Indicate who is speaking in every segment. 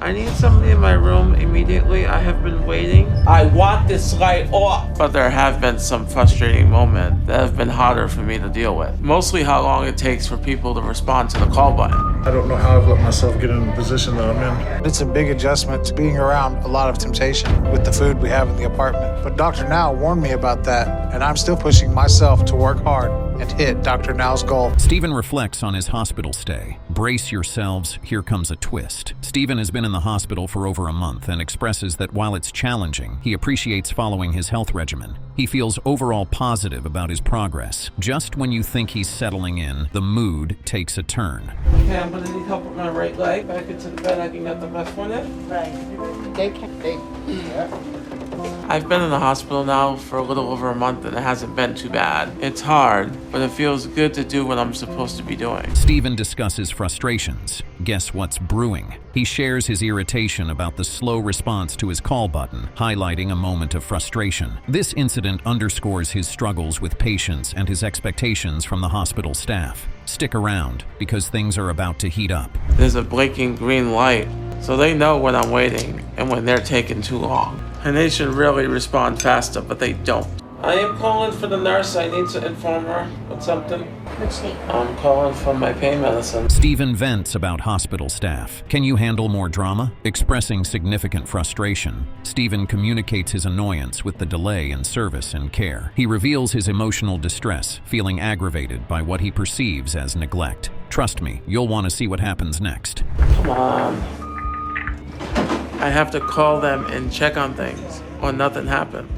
Speaker 1: I need somebody in my room immediately. I have been waiting. I want this guy off. But there have been some frustrating moments that have been harder for me to deal with. Mostly how long it takes for people to respond to the call button.
Speaker 2: I don't know how I've let myself get in the position that I'm in.
Speaker 3: It's a big adjustment to being around a lot of temptation with the food we have in the apartment. But Dr. Now warned me about that, and I'm still pushing myself to work hard and hit Dr. Now's goal.
Speaker 4: Stephen reflects on his hospital stay. Brace yourselves, here comes a twist. Stephen has been in the hospital for over a month and expresses that while it's challenging, he appreciates following his health regimen. He feels overall positive about his progress. Just when you think he's settling in, the mood takes a turn.
Speaker 1: Okay, I'm gonna need help with my right leg. Back into the bed, I can get the left one in. I've been in the hospital now for a little over a month and it hasn't been too bad. It's hard, but it feels good to do what I'm supposed to be doing.
Speaker 4: Stephen discusses frustrations. Guess what's brewing? He shares his irritation about the slow response to his call button, highlighting a moment of frustration. This incident underscores his struggles with patients and his expectations from the hospital staff. Stick around, because things are about to heat up.
Speaker 1: There's a blinking green light, so they know when I'm waiting and when they're taking too long. And they should really respond faster, but they don't. I am calling for the nurse. I need to inform her with something.
Speaker 5: Which name?
Speaker 1: I'm calling for my pain medicine.
Speaker 4: Stephen vents about hospital staff. Can you handle more drama? Expressing significant frustration, Stephen communicates his annoyance with the delay in service and care. He reveals his emotional distress, feeling aggravated by what he perceives as neglect. Trust me, you'll want to see what happens next.
Speaker 1: Come on. I have to call them and check on things, or nothing happens.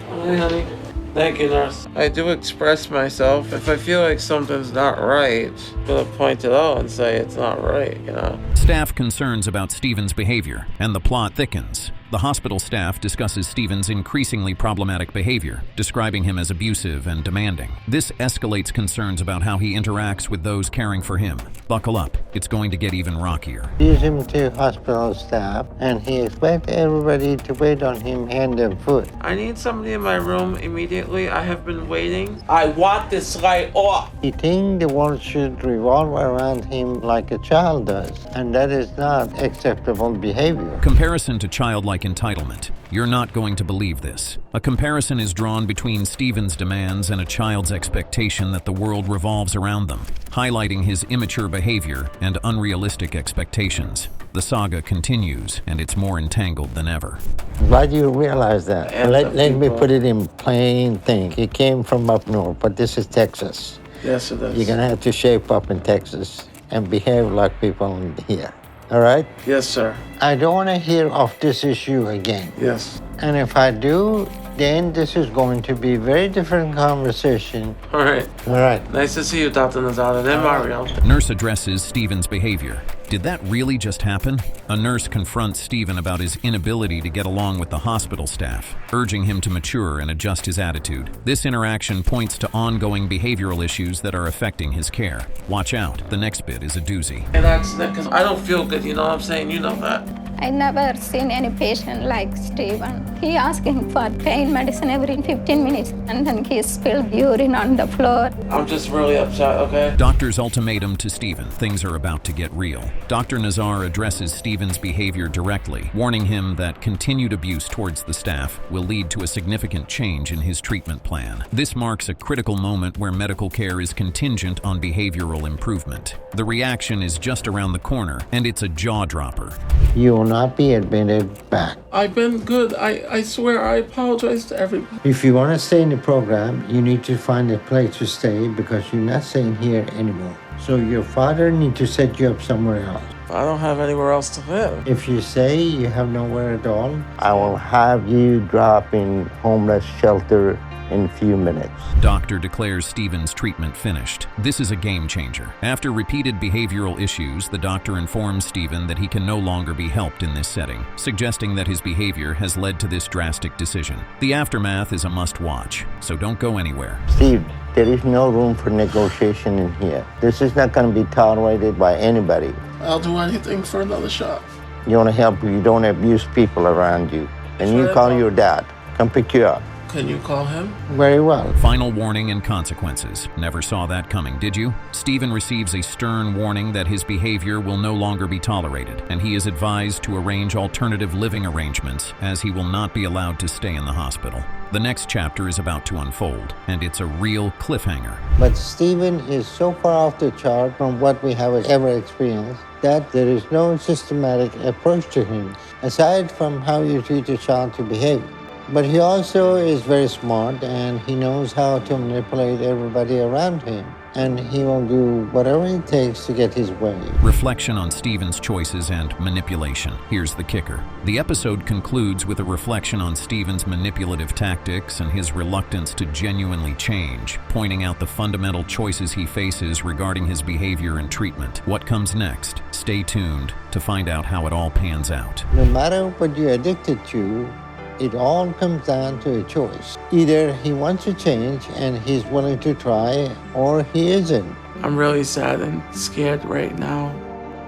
Speaker 1: Hey, honey. Thank you, nurse. I do express myself. If I feel like something's not right, I'm gonna point it out and say it's not right, you know?
Speaker 4: Staff concerns about Stephen's behavior, and the plot thickens. The hospital staff discusses Stephen's increasingly problematic behavior, describing him as abusive and demanding. This escalates concerns about how he interacts with those caring for him. Buckle up, it's going to get even rockier.
Speaker 6: Use him to hospital staff, and he expects everybody to wait on him, hand them food.
Speaker 1: I need somebody in my room immediately. I have been waiting. I want this guy off.
Speaker 6: He thinks the world should revolve around him like a child does, and that is not acceptable behavior.
Speaker 4: Comparison to childlike entitlement. You're not going to believe this. A comparison is drawn between Stephen's demands and a child's expectation that the world revolves around them, highlighting his immature behavior and unrealistic expectations. The saga continues, and it's more entangled than ever.
Speaker 6: Why do you realize that? Let me put it in plain thing. He came from up north, but this is Texas.
Speaker 1: Yes, it is.
Speaker 6: You're gonna have to shape up in Texas and behave like people in here. All right?
Speaker 1: Yes, sir.
Speaker 6: I don't want to hear of this issue again.
Speaker 1: Yes.
Speaker 6: And if I do, then this is going to be a very different conversation.
Speaker 1: All right.
Speaker 6: All right.
Speaker 1: Nice to see you, Dr. Nazada and Mario.
Speaker 4: Nurse addresses Stephen's behavior. Did that really just happen? A nurse confronts Stephen about his inability to get along with the hospital staff, urging him to mature and adjust his attitude. This interaction points to ongoing behavioral issues that are affecting his care. Watch out, the next bit is a doozy.
Speaker 1: And that's because I don't feel good, you know what I'm saying? You know that.
Speaker 5: I never seen any patient like Stephen. He asking for pain medicine every 15 minutes, and then he spilled urine on the floor.
Speaker 1: I'm just really upset, okay?
Speaker 4: Doctor's ultimatum to Stephen. Things are about to get real. Dr. Nazar addresses Stephen's behavior directly, warning him that continued abuse towards the staff will lead to a significant change in his treatment plan. This marks a critical moment where medical care is contingent on behavioral improvement. The reaction is just around the corner, and it's a jaw-dropper.
Speaker 6: You will not be admitted back.
Speaker 1: I've been good. I swear I apologize to everybody.
Speaker 6: If you want to stay in the program, you need to find a place to stay because you're not staying here anymore. So your father needs to set you up somewhere else.
Speaker 1: I don't have anywhere else to live.
Speaker 6: If you say you have nowhere at all, I will have you drop in homeless shelter in a few minutes.
Speaker 4: Doctor declares Stephen's treatment finished. This is a game changer. After repeated behavioral issues, the doctor informs Stephen that he can no longer be helped in this setting, suggesting that his behavior has led to this drastic decision. The aftermath is a must-watch, so don't go anywhere.
Speaker 6: Steve, there is no room for negotiation in here. This is not going to be tolerated by anybody.
Speaker 1: I'll do anything for another shot.
Speaker 6: You want to help, you don't abuse people around you. And you call your dad. Come pick you up.
Speaker 1: Can you call him?
Speaker 6: Very well.
Speaker 4: Final warning and consequences. Never saw that coming, did you? Stephen receives a stern warning that his behavior will no longer be tolerated, and he is advised to arrange alternative living arrangements, as he will not be allowed to stay in the hospital. The next chapter is about to unfold, and it's a real cliffhanger.
Speaker 6: But Stephen is so far off the chart from what we have ever experienced that there is no systematic approach to him, aside from how you teach a child to behave. But he also is very smart, and he knows how to manipulate everybody around him. And he will do whatever it takes to get his way.
Speaker 4: Reflection on Stephen's choices and manipulation. Here's the kicker. The episode concludes with a reflection on Stephen's manipulative tactics and his reluctance to genuinely change, pointing out the fundamental choices he faces regarding his behavior and treatment. What comes next? Stay tuned to find out how it all pans out.
Speaker 6: No matter what you're addicted to, it all comes down to a choice. Either he wants to change and he's willing to try, or he isn't.
Speaker 1: I'm really sad and scared right now.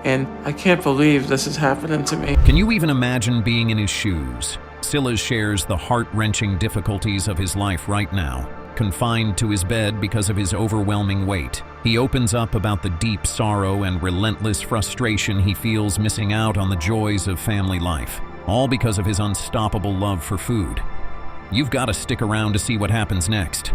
Speaker 1: And I can't believe this is happening to me.
Speaker 4: Can you even imagine being in his shoes? Silas shares the heart-wrenching difficulties of his life right now, confined to his bed because of his overwhelming weight. He opens up about the deep sorrow and relentless frustration he feels missing out on the joys of family life, all because of his unstoppable love for food. You've got to stick around to see what happens next.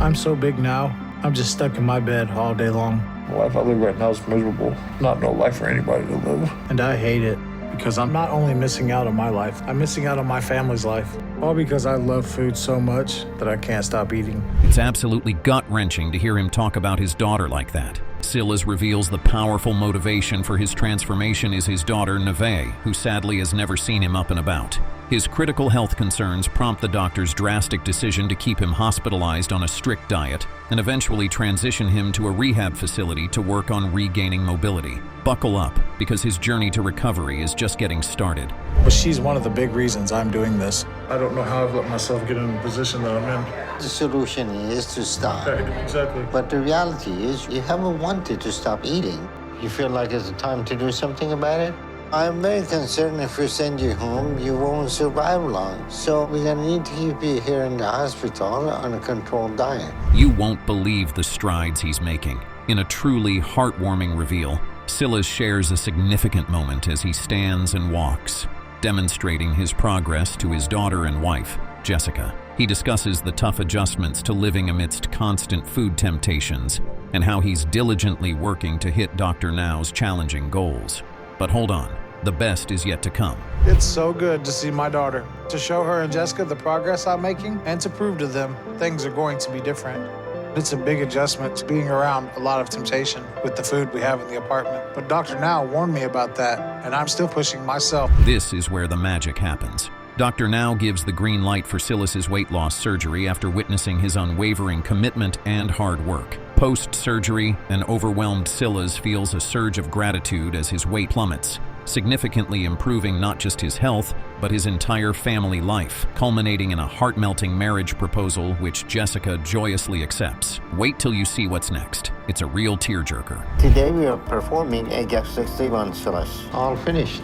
Speaker 3: I'm so big now, I'm just stuck in my bed all day long.
Speaker 2: The life I live right now is miserable. Not no life for anybody to live.
Speaker 3: And I hate it, because I'm not only missing out on my life, I'm missing out on my family's life. All because I love food so much that I can't stop eating.
Speaker 4: It's absolutely gut-wrenching to hear him talk about his daughter like that. Silas reveals the powerful motivation for his transformation is his daughter, Neve, who sadly has never seen him up and about. His critical health concerns prompt the doctor's drastic decision to keep him hospitalized on a strict diet and eventually transition him to a rehab facility to work on regaining mobility. Buckle up, because his journey to recovery is just getting started.
Speaker 3: But she's one of the big reasons I'm doing this.
Speaker 2: I don't know how I've let myself get in the position that I'm in.
Speaker 6: The solution is to stop.
Speaker 2: Right, exactly.
Speaker 6: But the reality is, you haven't wanted to stop eating. You feel like it's time to do something about it? I'm very concerned if we send you home, you won't survive long. So we're gonna need to keep you here in the hospital on a controlled diet.
Speaker 4: You won't believe the strides he's making. In a truly heartwarming reveal, Silas shares a significant moment as he stands and walks, demonstrating his progress to his daughter and wife, Jessica. He discusses the tough adjustments to living amidst constant food temptations and how he's diligently working to hit Dr. Now's challenging goals. But hold on, the best is yet to come.
Speaker 3: It's so good to see my daughter, to show her and Jessica the progress I'm making, and to prove to them things are going to be different. It's a big adjustment to being around a lot of temptation with the food we have in the apartment. But Dr. Now warned me about that, and I'm still pushing myself.
Speaker 4: This is where the magic happens. Dr. Now gives the green light for Silas's weight loss surgery after witnessing his unwavering commitment and hard work. Post-surgery, an overwhelmed Silas feels a surge of gratitude as his weight plummets, significantly improving not just his health, but his entire family life, culminating in a heart-melting marriage proposal which Jessica joyously accepts. Wait till you see what's next. It's a real tearjerker.
Speaker 6: Today we are performing a gastric sleeve on Silas. All finished.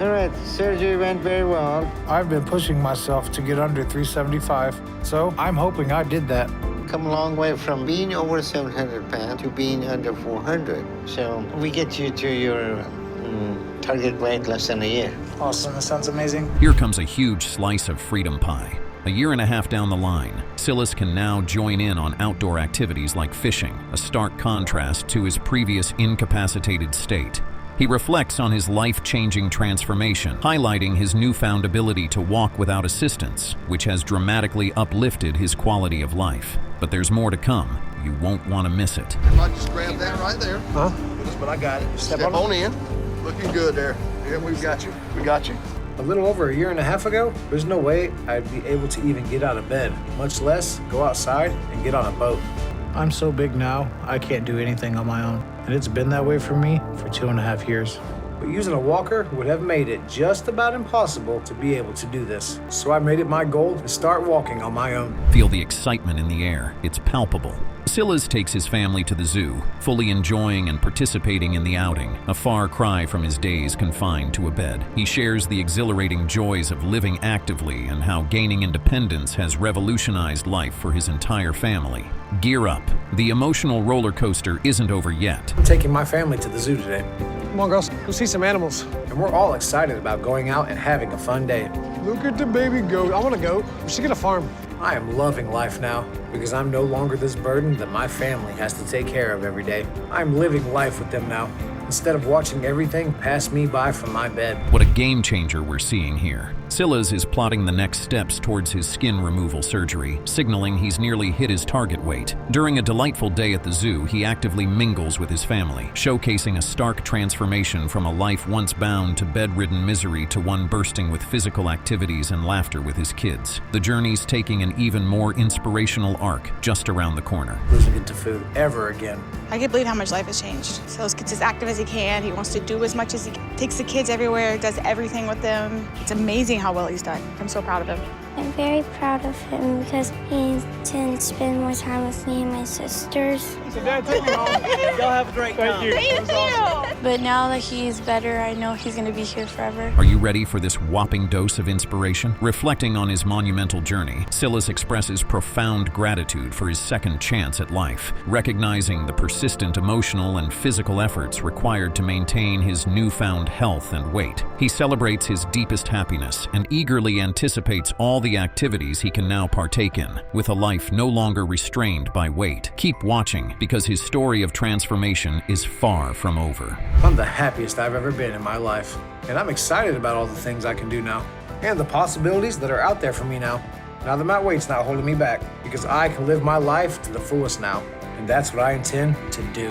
Speaker 6: All right, surgery went very well.
Speaker 3: I've been pushing myself to get under 375, so I'm hoping I did that.
Speaker 6: Come a long way from being over 700 pounds to being under 400. So we get you to your target weight less than a year.
Speaker 3: Awesome, that sounds amazing.
Speaker 4: Here comes a huge slice of freedom pie. A year and a half down the line, Silas can now join in on outdoor activities like fishing, a stark contrast to his previous incapacitated state. He reflects on his life-changing transformation, highlighting his newfound ability to walk without assistance, which has dramatically uplifted his quality of life. But there's more to come. You won't want to miss it.
Speaker 7: If I just grab that right there.
Speaker 3: Huh? But I got it.
Speaker 7: Step on in. Looking good there. Yeah, we've got you. We got you.
Speaker 8: A little over a year and a half ago, there's no way I'd be able to even get out of bed, much less go outside and get on a boat.
Speaker 3: I'm so big now, I can't do anything on my own. And it's been that way for me for 2.5 years.
Speaker 8: But using a walker would have made it just about impossible to be able to do this. So I made it my goal to start walking on my own.
Speaker 4: Feel the excitement in the air. It's palpable. Silas takes his family to the zoo, fully enjoying and participating in the outing, a far cry from his days confined to a bed. He shares the exhilarating joys of living actively and how gaining independence has revolutionized life for his entire family. Gear up. The emotional roller coaster isn't over yet.
Speaker 8: I'm taking my family to the zoo today,
Speaker 9: Come on, girls. Go see some animals.
Speaker 8: and we're all excited about going out and having a fun day.
Speaker 9: Look at the baby goat. I want a goat. We should get a farm.
Speaker 8: I am loving life now because I'm no longer this burden that my family has to take care of every day. I'm living life with them now, instead of watching everything pass me by from my bed.
Speaker 4: What a game changer we're seeing here. Silas is plotting the next steps towards his skin removal surgery, signaling he's nearly hit his target weight. During a delightful day at the zoo, he actively mingles with his family, showcasing a stark transformation from a life once bound to bedridden misery to one bursting with physical activities and laughter with his kids. The journey's taking an even more inspirational arc just around the corner.
Speaker 8: Losing it to food ever again.
Speaker 10: I can't believe how much life has changed. Silas gets as active as he can. He wants to do as much as he can. Takes the kids everywhere, does everything with them. It's amazing how well he's done. I'm so proud of him.
Speaker 11: I'm very proud of him because he intends to spend more time with me and my sisters.
Speaker 9: So Dad, take me home. Y'all have a great time. Thank you.
Speaker 11: But now that he's better, I know he's going to be here forever.
Speaker 4: Are you ready for this whopping dose of inspiration? Reflecting on his monumental journey, Silas expresses profound gratitude for his second chance at life, recognizing the persistent emotional and physical efforts required to maintain his newfound health and weight. He celebrates his deepest happiness and eagerly anticipates all the activities he can now partake in, with a life no longer restrained by weight. Keep watching, because his story of transformation is far from over.
Speaker 8: I'm the happiest I've ever been in my life, and I'm excited about all the things I can do now, and the possibilities that are out there for me now. Now that my weight's not holding me back, because I can live my life to the fullest now, and that's what I intend to do.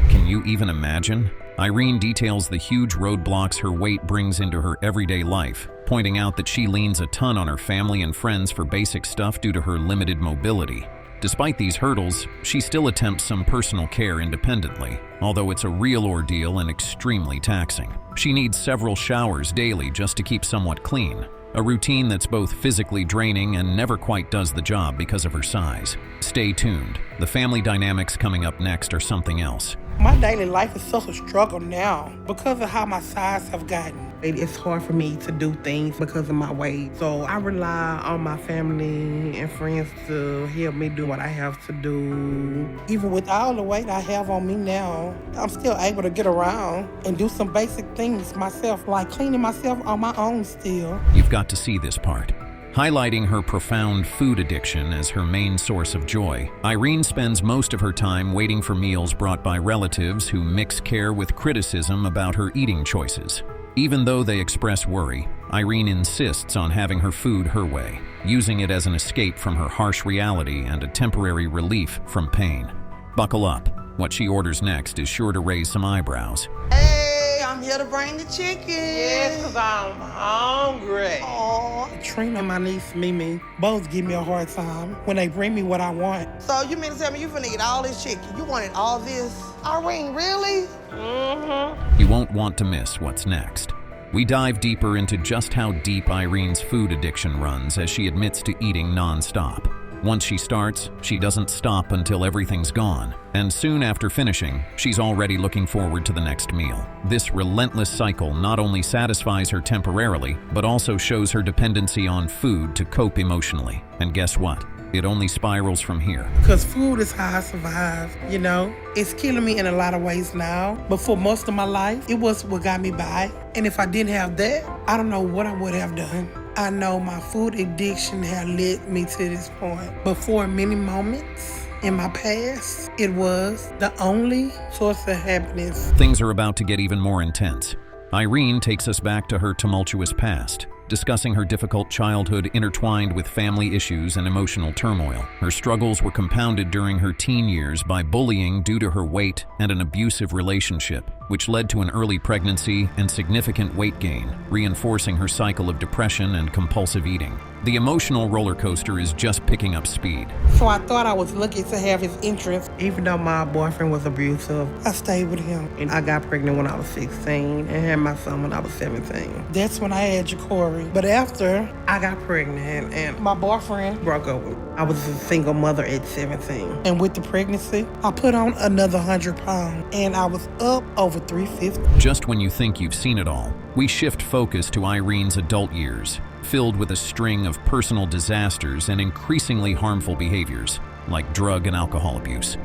Speaker 4: Can you even imagine? Irene details the huge roadblocks her weight brings into her everyday life, pointing out that she leans a ton on her family and friends for basic stuff due to her limited mobility. Despite these hurdles, she still attempts some personal care independently, although it's a real ordeal and extremely taxing. She needs several showers daily just to keep somewhat clean, a routine that's both physically draining and never quite does the job because of her size. Stay tuned. The family dynamics coming up next are something else.
Speaker 12: My daily life is such a struggle now because of how my size have gotten. It's hard for me to do things because of my weight. So I rely on my family and friends to help me do what I have to do. Even with all the weight I have on me now, I'm still able to get around and do some basic things myself, like cleaning myself on my own still.
Speaker 4: You've got to see this part. Highlighting her profound food addiction as her main source of joy, Irene spends most of her time waiting for meals brought by relatives who mix care with criticism about her eating choices. Even though they express worry, Irene insists on having her food her way, using it as an escape from her harsh reality and a temporary relief from pain. Buckle up. What she orders next is sure to raise some eyebrows.
Speaker 12: Hey, I'm here to bring the chicken. Yes, because I'm hungry. Oh, Trina and my niece Mimi both give me a hard time when they bring me what I want. So you mean to tell me you finna eat all this chicken? You wanted all this? Irene, really? Mm-hmm.
Speaker 4: You won't want to miss what's next. We dive deeper into just how deep Irene's food addiction runs as she admits to eating non-stop. Once she starts, she doesn't stop until everything's gone, and soon after finishing, she's already looking forward to the next meal. This relentless cycle not only satisfies her temporarily, but also shows her dependency on food to cope emotionally. And guess what? It only spirals from here.
Speaker 12: Because food is how I survive, you know? It's killing me in a lot of ways now, but for most of my life, it was what got me by. And if I didn't have that, I don't know what I would have done. I know my food addiction had led me to this point. But for many moments in my past, it was the only source of happiness.
Speaker 4: Things are about to get even more intense. Irene takes us back to her tumultuous past, discussing her difficult childhood intertwined with family issues and emotional turmoil. Her struggles were compounded during her teen years by bullying due to her weight and an abusive relationship, which led to an early pregnancy and significant weight gain, reinforcing her cycle of depression and compulsive eating. The emotional roller coaster is just picking up speed.
Speaker 12: So I thought I was lucky to have his interest. Even though my boyfriend was abusive, I stayed with him. And I got pregnant when I was 16 and had my son when I was 17. That's when I had Ja'Cory. recovery. But after I got pregnant and my boyfriend broke up with me, I was a single mother at 17. And with the pregnancy, I put on another 100 pounds and I was up over 350.
Speaker 4: Just when you think you've seen it all, we shift focus to Irene's adult years, filled with a string of personal disasters and increasingly harmful behaviors, like drug and alcohol abuse.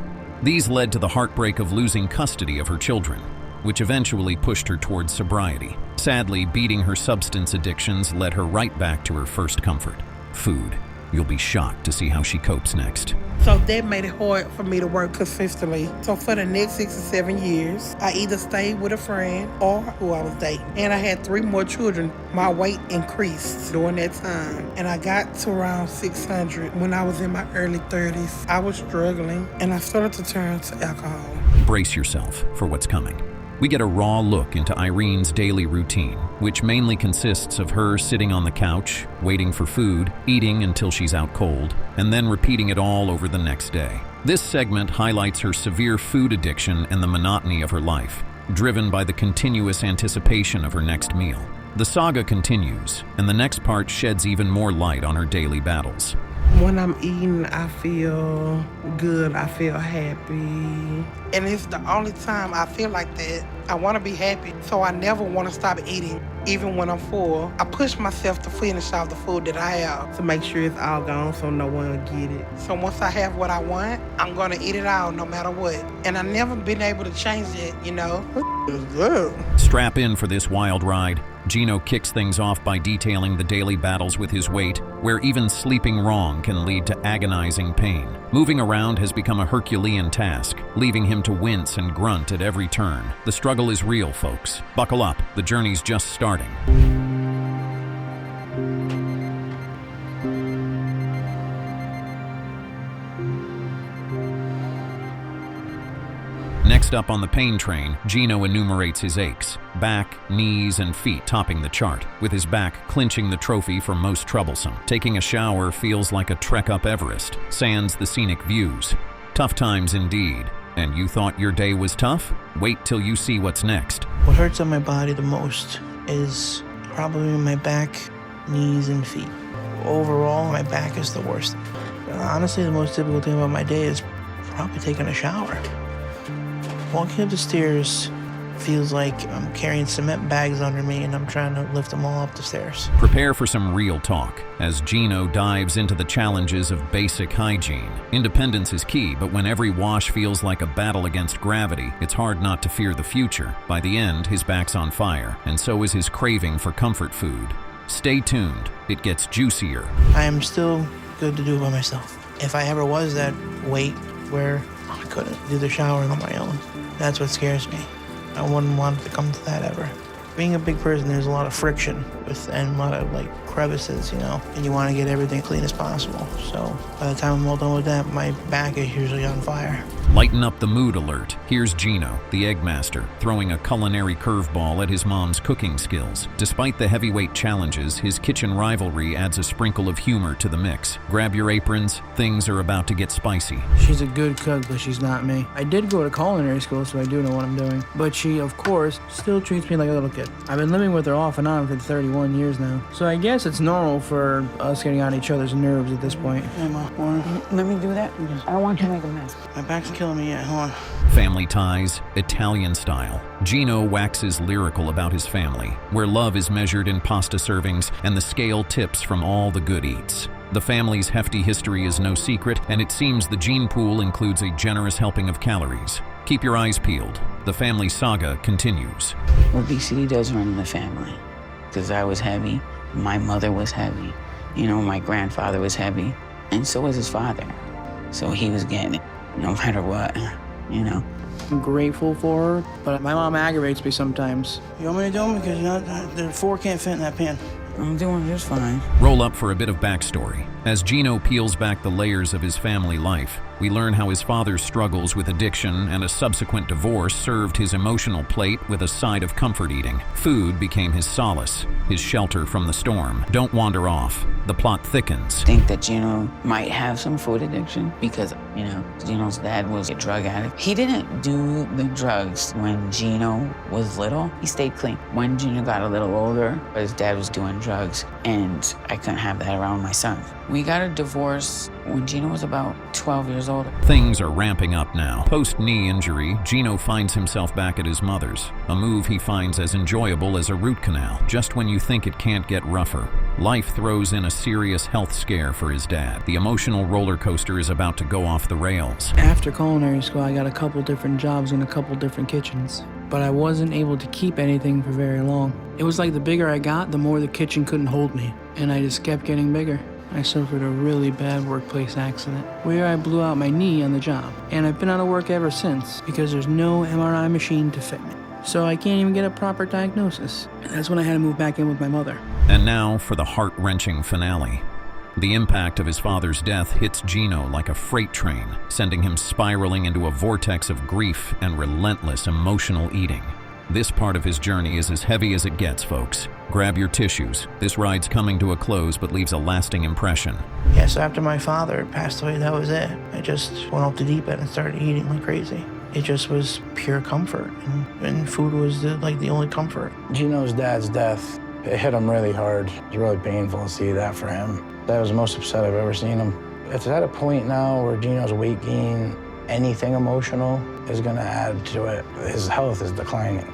Speaker 4: These led to the heartbreak of losing custody of her children, which eventually pushed her towards sobriety. Sadly, beating her substance addictions led her right back to her first comfort, food. You'll be shocked to see how she copes next.
Speaker 12: So that made it hard for me to work consistently. So for the next 6 or 7 years, I either stayed with a friend or who I was dating. And I had 3 more children. My weight increased during that time. And I got to around 600 when I was in my early 30s. I was struggling and I started to turn to alcohol.
Speaker 4: Brace yourself for what's coming. We get a raw look into Irene's daily routine, which mainly consists of her sitting on the couch, waiting for food, eating until she's out cold, and then repeating it all over the next day. This segment highlights her severe food addiction and the monotony of her life, driven by the continuous anticipation of her next meal. The saga continues, and the next part sheds even more light on her daily battles.
Speaker 12: When I'm eating, I feel good, I feel happy. And it's the only time I feel like that. I want to be happy, so I never want to stop eating, even when I'm full. I push myself to finish off the food that I have to make sure it's all gone so no one will get it. So once I have what I want, I'm going to eat it all no matter what. And I've never been able to change it, you know? It's good.
Speaker 4: Strap in for this wild ride. Gino kicks things off by detailing the daily battles with his weight, where even sleeping wrong can lead to agonizing pain. Moving around has become a Herculean task, leaving him to wince and grunt at every turn. The struggle is real, folks. Buckle up, the journey's just starting. Next up on the pain train, Gino enumerates his aches, back, knees, and feet topping the chart, with his back clinching the trophy for most troublesome. Taking a shower feels like a trek up Everest, sans the scenic views. Tough times indeed. And you thought your day was tough? Wait till you see what's next.
Speaker 13: What hurts on my body the most is probably my back, knees, and feet. Overall, my back is the worst. Honestly, the most difficult thing about my day is probably taking a shower. Walking up the stairs feels like I'm carrying cement bags under me and I'm trying to lift them all up the stairs.
Speaker 4: Prepare for some real talk as Gino dives into the challenges of basic hygiene. Independence is key, but when every wash feels like a battle against gravity, it's hard not to fear the future. By the end, his back's on fire, and so is his craving for comfort food. Stay tuned, it gets juicier.
Speaker 13: I am still good to do it by myself. If I ever was that weight where I couldn't do the showering on my own, that's what scares me. I wouldn't want it to come to that ever. Being a big person, there's a lot of friction and a lot of crevices, and you want to get everything clean as possible. So by the time I'm all done with that, my back is usually on fire.
Speaker 4: Lighten up the mood alert. Here's Gino, the egg master, throwing a culinary curveball at his mom's cooking skills. Despite the heavyweight challenges, his kitchen rivalry adds a sprinkle of humor to the mix. Grab your aprons, things are about to get spicy.
Speaker 14: She's a good cook, but she's not me. I did go to culinary school, so I do know what I'm doing. But she, of course, still treats me like a little kid. I've been living with her off and on for 31 years now. So I guess it's normal for us getting on each other's nerves at this point.
Speaker 15: Hey, Ma, let me do that. I don't want you to make a mess.
Speaker 13: My back's killing me yet, hold on.
Speaker 4: Family ties, Italian style. Gino waxes lyrical about his family, where love is measured in pasta servings and the scale tips from all the good eats. The family's hefty history is no secret, and it seems the gene pool includes a generous helping of calories. Keep your eyes peeled. The family saga continues.
Speaker 15: Obesity does run in the family, because I was heavy, my mother was heavy, my grandfather was heavy, and so was his father. So he was getting it, no matter what,
Speaker 14: I'm grateful for her, but my mom aggravates me sometimes.
Speaker 13: You want me to do them? Because the 4 can't fit in that pan.
Speaker 15: I'm doing just fine.
Speaker 4: Roll up for a bit of backstory. As Gino peels back the layers of his family life, We learn how his father's struggles with addiction and a subsequent divorce served his emotional plate with a side of comfort eating. Food became his solace, his shelter from the storm. Don't wander off. The plot thickens.
Speaker 15: I think that Gino might have some food addiction because, Gino's dad was a drug addict. He didn't do the drugs when Gino was little. He stayed clean. When Gino got a little older, his dad was doing drugs, and I couldn't have that around my son. We got a divorce when Gino was about 12 years old.
Speaker 4: Things are ramping up now. Post-knee injury, Gino finds himself back at his mother's, a move he finds as enjoyable as a root canal, just when you think it can't get rougher. Life throws in a serious health scare for his dad. The emotional roller coaster is about to go off the rails.
Speaker 14: After culinary school, I got a couple different jobs in a couple different kitchens, but I wasn't able to keep anything for very long. It was like the bigger I got, the more the kitchen couldn't hold me, and I just kept getting bigger. I suffered a really bad workplace accident where I blew out my knee on the job, and I've been out of work ever since because there's no MRI machine to fit me. So I can't even get a proper diagnosis. And that's when I had to move back in with my mother.
Speaker 4: And now for the heart-wrenching finale. The impact of his father's death hits Gino like a freight train, sending him spiraling into a vortex of grief and relentless emotional eating. This part of his journey is as heavy as it gets, folks. Grab your tissues. This ride's coming to a close but leaves a lasting impression.
Speaker 13: Yeah, so after my father passed away, that was it. I just went off the deep end and started eating like crazy. It just was pure comfort, and food was the only comfort.
Speaker 16: Gino's dad's death, it hit him really hard. It was really painful to see that for him. That was the most upset I've ever seen him. It's at a point now where Gino's weight gain, anything emotional is gonna add to it. His health is declining.